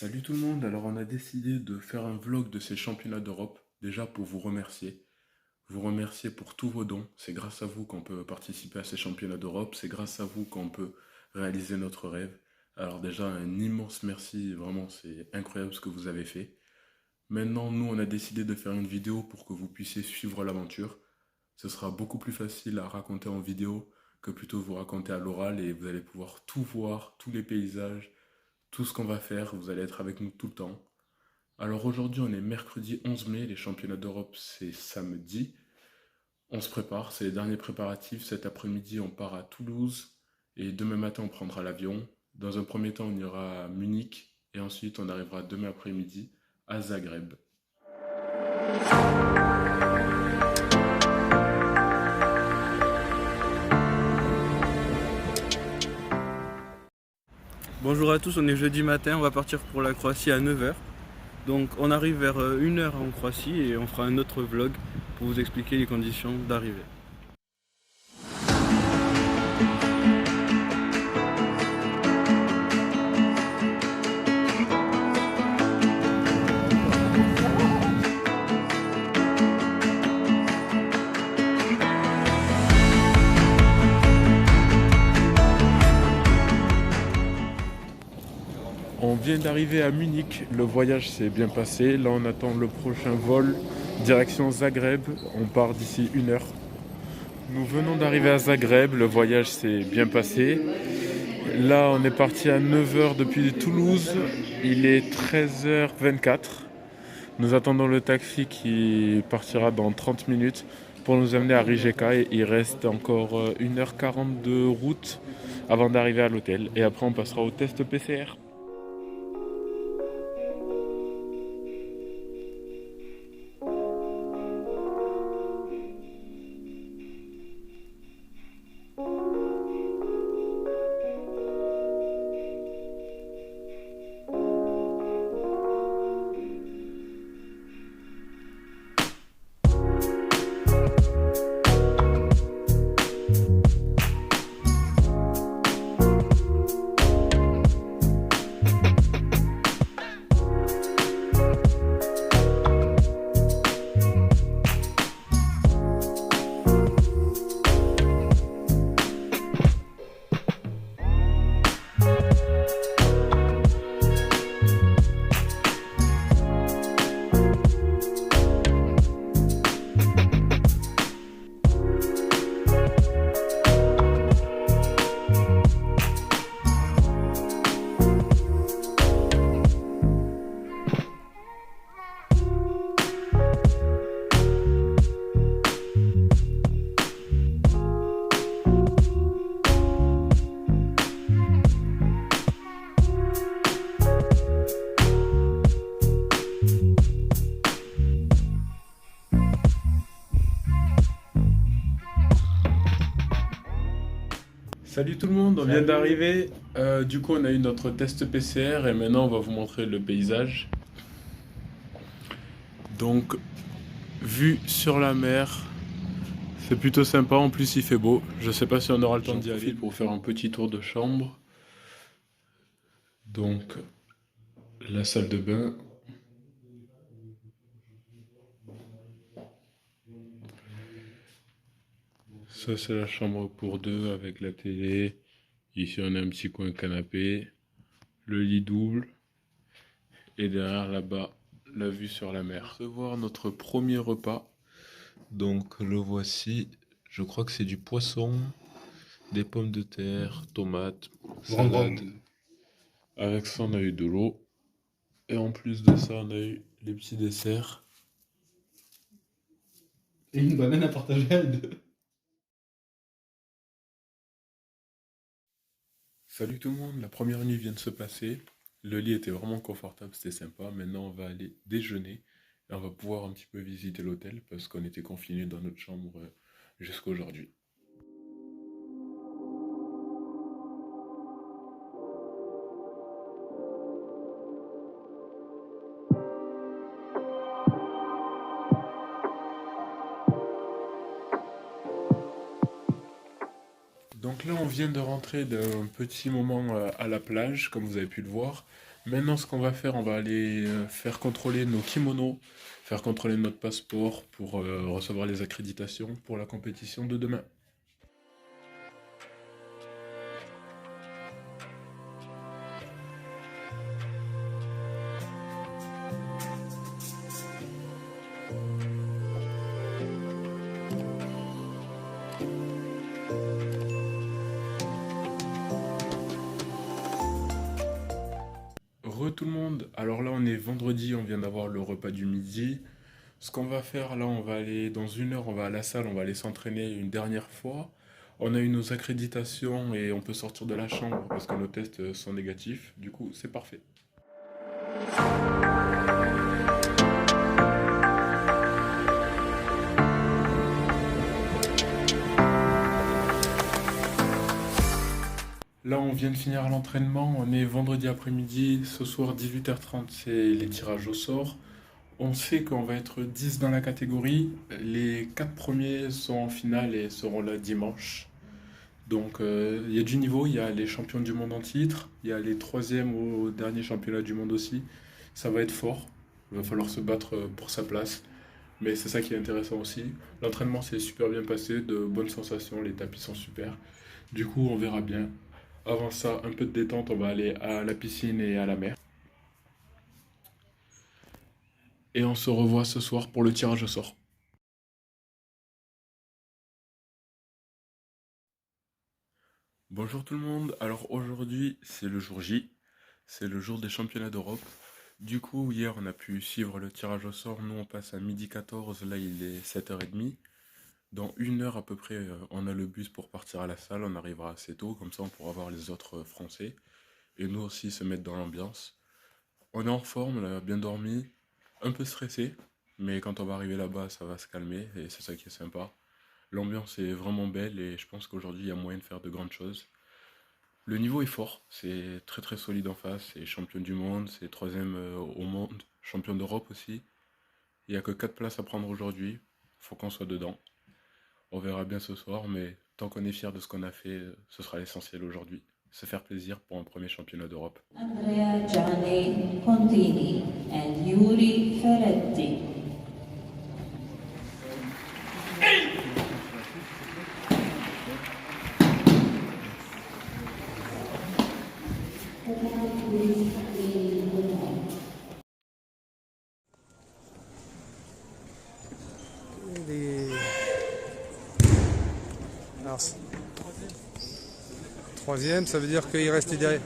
Salut tout le monde, alors on a décidé de faire un vlog de ces championnats d'Europe, déjà pour vous remercier pour tous vos dons, c'est grâce à vous qu'on peut participer à ces championnats d'Europe, c'est grâce à vous qu'on peut réaliser notre rêve. Alors déjà un immense merci, vraiment c'est incroyable ce que vous avez fait. Maintenant nous on a décidé de faire une vidéo pour que vous puissiez suivre l'aventure. Ce sera beaucoup plus facile à raconter en vidéo que plutôt vous raconter à l'oral et vous allez pouvoir tout voir, tous les paysages, tout ce qu'on va faire, vous allez être avec nous tout le temps. Alors aujourd'hui, on est mercredi 11 mai, les championnats d'Europe c'est samedi. On se prépare, c'est les derniers préparatifs. Cet après-midi, on part à Toulouse et demain matin, on prendra l'avion. Dans un premier temps, on ira à Munich et ensuite, on arrivera demain après-midi à Zagreb. Bonjour à tous, on est jeudi matin, on va partir pour la Croatie à 9 heures. Donc on arrive vers 1 heure en Croatie et on fera un autre vlog pour vous expliquer les conditions d'arrivée. On vient d'arriver à Munich, le voyage s'est bien passé. Là, on attend le prochain vol, direction Zagreb. On part d'ici 1 heure. Nous venons d'arriver à Zagreb, le voyage s'est bien passé. Là, on est parti à 9 heures depuis Toulouse. Il est 13h24. Nous attendons le taxi qui partira dans 30 minutes pour nous amener à Rijeka. Et il reste encore 1h40 de route avant d'arriver à l'hôtel. Et après, on passera au test PCR. Salut tout le monde, on vient d'arriver. Du coup, on a eu notre test PCR et maintenant on va vous montrer le paysage. Donc, vue sur la mer, c'est plutôt sympa. En plus, il fait beau. Je sais pas si on aura le temps d'y aller pour faire un petit tour de chambre. Donc, la salle de bain. Ça, c'est la chambre pour deux avec la télé. Ici, on a un petit coin canapé. Le lit double. Et derrière, là-bas, la vue sur la mer. On va recevoir notre premier repas. Donc, le voici. Je crois que c'est du poisson, des pommes de terre, tomates, salade. Avec ça, on a eu de l'eau. Et en plus de ça, on a eu les petits desserts. Et une banane à partager à deux. Salut tout le monde, la première nuit vient de se passer. Le lit était vraiment confortable, c'était sympa. Maintenant, on va aller déjeuner et on va pouvoir un petit peu visiter l'hôtel parce qu'on était confinés dans notre chambre jusqu'à aujourd'hui. Donc Donc là, on vient de rentrer d'un petit moment à la plage, comme vous avez pu le voir. Maintenant, ce qu'on va faire, on va aller faire contrôler nos kimonos, faire contrôler notre passeport pour recevoir les accréditations pour la compétition de demain. Tout le monde, alors là on est vendredi, on vient d'avoir le repas du midi. Ce qu'on va faire là, on va aller dans 1 heure, on va à la salle, on va aller s'entraîner une dernière fois. On a eu nos accréditations et on peut sortir de la chambre parce que nos tests sont négatifs. Du coup, c'est parfait. Là, on vient de finir l'entraînement, on est vendredi après-midi, ce soir 18h30, c'est les tirages au sort. On sait qu'on va être 10 dans la catégorie, les 4 premiers sont en finale et seront là dimanche. Donc il y a du niveau, il y a les champions du monde en titre, il y a les troisièmes au dernier championnat du monde aussi. Ça va être fort, il va falloir se battre pour sa place, mais c'est ça qui est intéressant aussi. L'entraînement s'est super bien passé, de bonnes sensations, les tapis sont super. Du coup, on verra bien. Avant ça, un peu de détente, on va aller à la piscine et à la mer. Et on se revoit ce soir pour le tirage au sort. Bonjour tout le monde, alors aujourd'hui c'est le jour J, c'est le jour des championnats d'Europe. Du coup hier on a pu suivre le tirage au sort, nous on passe à 12h14, là il est 7h30. Dans 1 heure à peu près on a le bus pour partir à la salle, on arrivera assez tôt, comme ça on pourra voir les autres Français. Et nous aussi se mettre dans l'ambiance. On est en forme, on a bien dormi, un peu stressé, mais quand on va arriver là-bas ça va se calmer et c'est ça qui est sympa. L'ambiance est vraiment belle et je pense qu'aujourd'hui il y a moyen de faire de grandes choses. Le niveau est fort, c'est très très solide en face, c'est champion du monde, c'est troisième au monde, champion d'Europe aussi. Il n'y a que 4 places à prendre aujourd'hui, faut qu'on soit dedans. On verra bien ce soir, mais tant qu'on est fier de ce qu'on a fait, ce sera l'essentiel aujourd'hui. Se faire plaisir pour un premier championnat d'Europe. Andrea Gianni Contini and Yuri Ferretti. Mince. Troisième, ça veut dire qu'il reste derrière.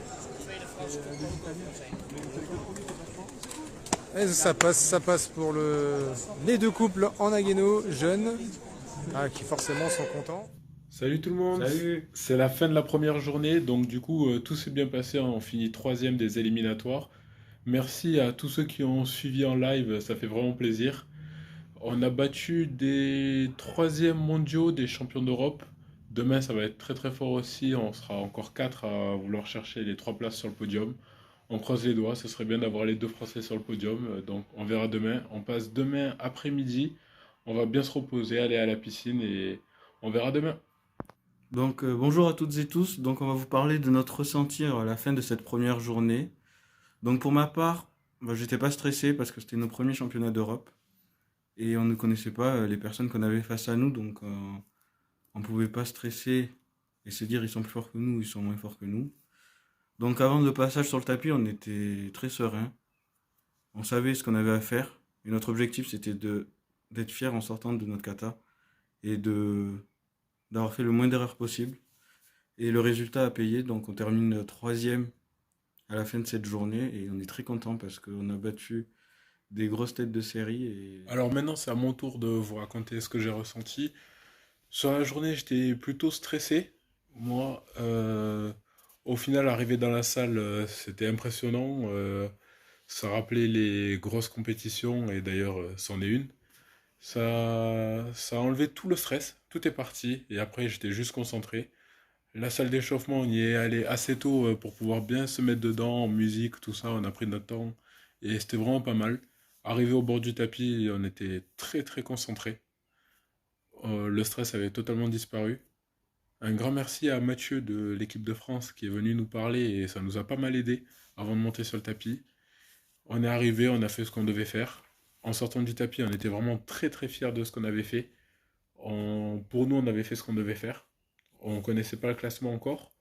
Et ça passe pour les deux couples en Nagano, jeunes, qui forcément sont contents. Salut tout le monde. Salut. C'est la fin de la première journée, donc du coup tout s'est bien passé, on finit troisième des éliminatoires. Merci à tous ceux qui ont suivi en live, ça fait vraiment plaisir. On a battu des troisièmes mondiaux, des champions d'Europe. Demain, ça va être très très fort aussi. On sera encore 4 à vouloir chercher les 3 places sur le podium. On croise les doigts, ce serait bien d'avoir les 2 Français sur le podium. Donc on verra demain. On passe demain après-midi. On va bien se reposer, aller à la piscine et on verra demain. Donc bonjour à toutes et tous, donc on va vous parler de notre ressenti à la fin de cette première journée. Donc pour ma part, j'étais pas stressé parce que c'était nos premiers championnats d'Europe et on ne connaissait pas les personnes qu'on avait face à nous, donc on pouvait pas stresser et se dire ils sont plus forts que nous, ils sont moins forts que nous. Donc avant le passage sur le tapis, on était très serein, on savait ce qu'on avait à faire et notre objectif c'était d'être fiers en sortant de notre kata et d'avoir fait le moins d'erreurs possible. Et le résultat a payé, donc on termine troisième à la fin de cette journée et on est très content parce qu'on a battu des grosses têtes de série. Alors maintenant, c'est à mon tour de vous raconter ce que j'ai ressenti. Sur la journée, j'étais plutôt stressé. Moi, au final, arriver dans la salle, c'était impressionnant. Ça rappelait les grosses compétitions, et d'ailleurs, c'en est une. Ça a enlevé tout le stress, tout est parti, et après, j'étais juste concentré. La salle d'échauffement, on y est allé assez tôt pour pouvoir bien se mettre dedans, en musique, tout ça, on a pris notre temps, et c'était vraiment pas mal. Arrivé au bord du tapis, on était très très concentré. Le stress avait totalement disparu. Un grand merci à Mathieu de l'équipe de France qui est venu nous parler et ça nous a pas mal aidé avant de monter sur le tapis. On est arrivé, on a fait ce qu'on devait faire. En sortant du tapis, on était vraiment très très fiers de ce qu'on avait fait. Pour nous, on avait fait ce qu'on devait faire. On connaissait pas le classement encore.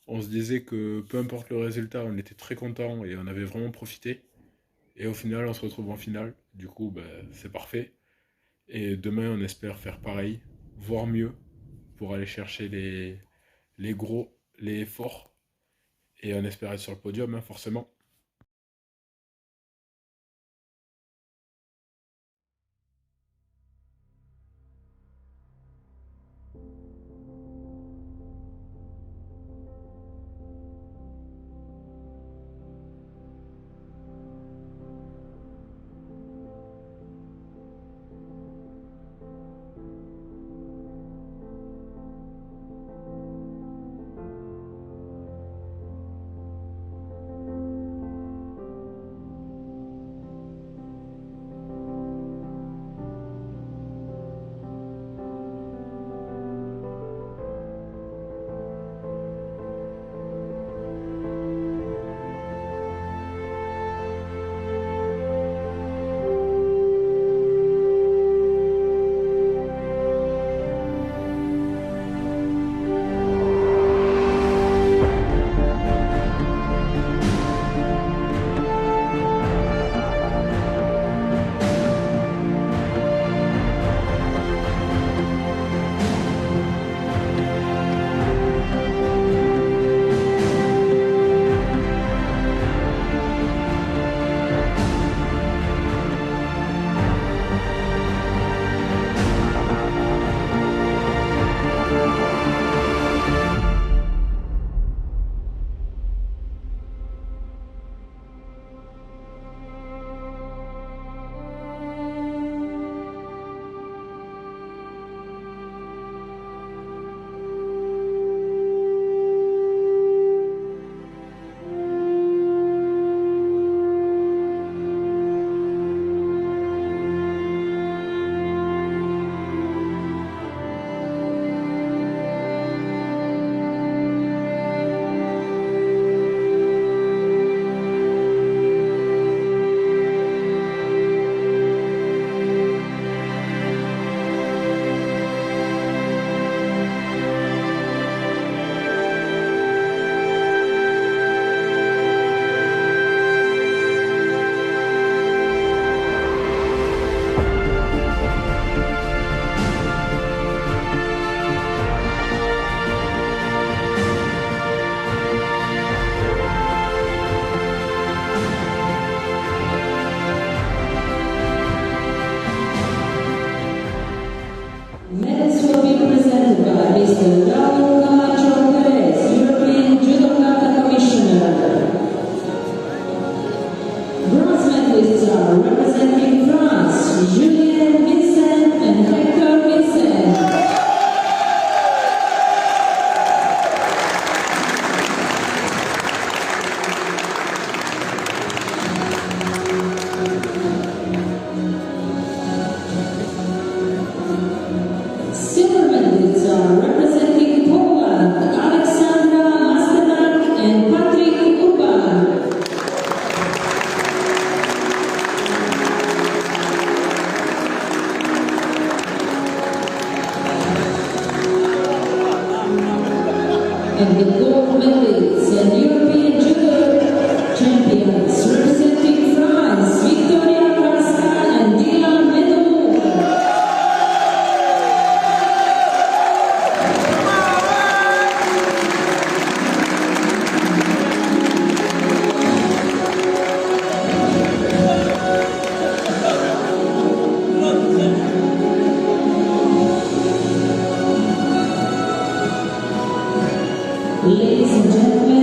On se disait que peu importe le résultat, on était très content et on avait vraiment profité. Et au final, on se retrouve en finale. Du coup, ben, c'est parfait. Et demain, on espère faire pareil, voire mieux, pour aller chercher les gros, les forts. Et on espère être sur le podium, hein, forcément. Medals will be presented by Mr. Raul Camacho Perez, European Judoka Commissioner. Bronze medalists are representing France, Julien Vincent and Hector Vincent. Silver medalists are representing Poland, Alexandra Masternak and Patrick Urban. And the gold medalists and European Judo champions representing France, Victoria Carrascal and Dylan Medou. Ladies and gentlemen,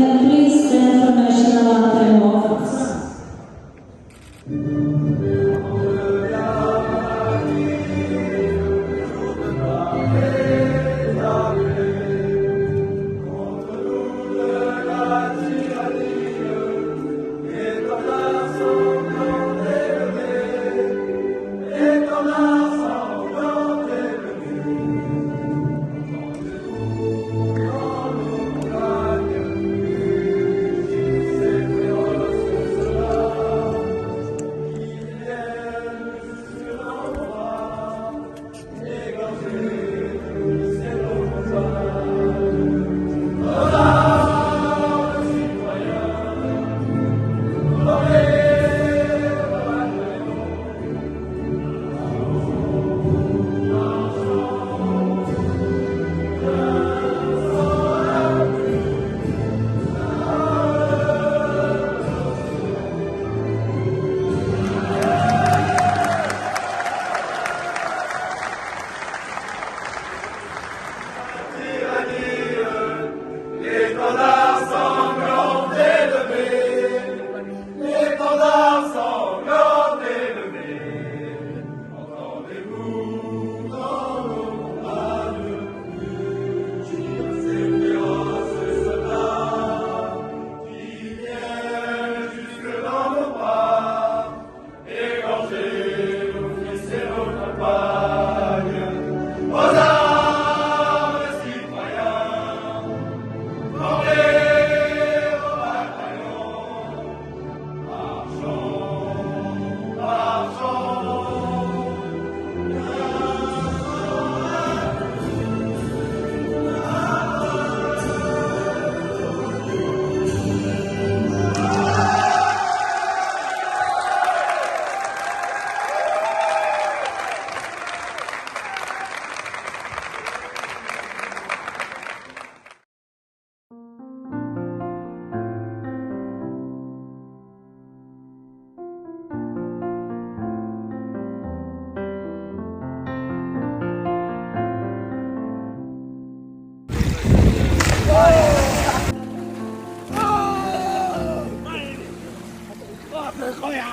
Oh, c'est incroyable!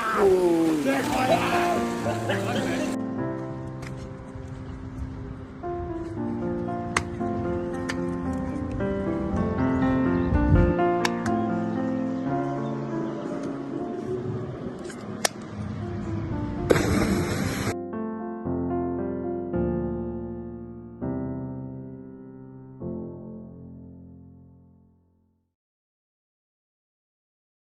C'est incroyable!